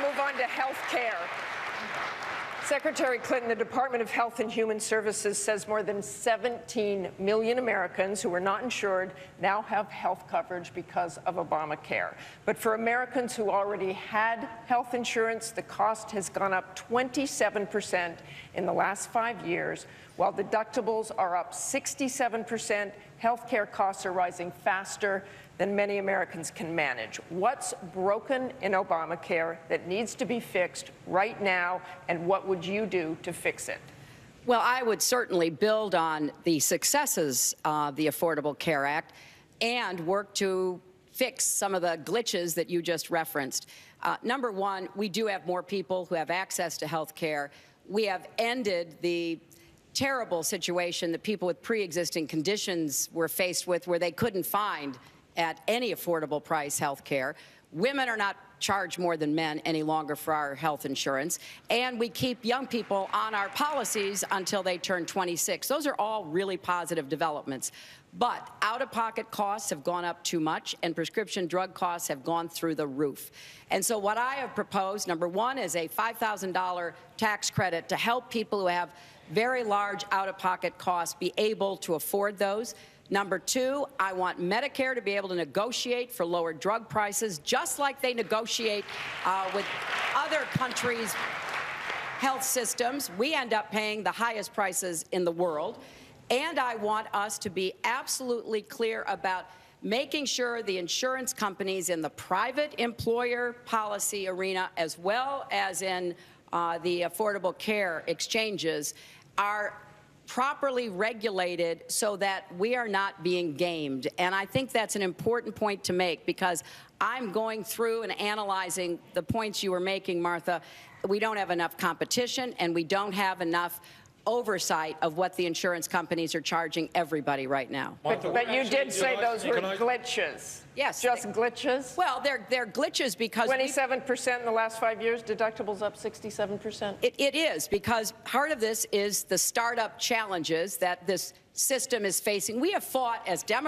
move on to health care. Secretary Clinton, the Department of Health and Human Services says more than 17 million Americans who were not insured now have health coverage because of Obamacare. But for Americans who already had health insurance, the cost has gone up 27% in the last 5 years. While deductibles are up 67%, health care costs are rising faster than many Americans can manage. What's broken in Obamacare that needs to be fixed right now, and what would you do to fix it? Well, I would certainly build on the successes of the Affordable Care Act and work to fix some of the glitches that you just referenced. Number one, we do have more people who have access to health care. We have ended the terrible situation that people with pre-existing conditions were faced with, where they couldn't find at any affordable price health care. Women are not charged more than men any longer for our health insurance, and we keep young people on our policies until they turn 26. Those are all really positive developments. But out-of-pocket costs have gone up too much, and prescription drug costs have gone through the roof. And so what I have proposed, number one, is a $5,000 tax credit to help people who have very large out-of-pocket costs be able to afford those. Number two, I want Medicare to be able to negotiate for lower drug prices, just like they negotiate with other countries' health systems. We end up paying the highest prices in the world. And I want us to be absolutely clear about making sure the insurance companies in the private employer policy arena, as well as in the Affordable Care exchanges, are properly regulated so that we are not being gamed. And I think that's an important point to make, because I'm going through and analyzing the points you were making, Martha. We don't have enough competition, and we don't have enough oversight of what the insurance companies are charging everybody right now. But you did say those were glitches. Yes. Just glitches? Well, they're glitches because 27% in the last 5 years, deductibles up 67%? It is, because part of this is the startup challenges that this system is facing. We have fought as Democrats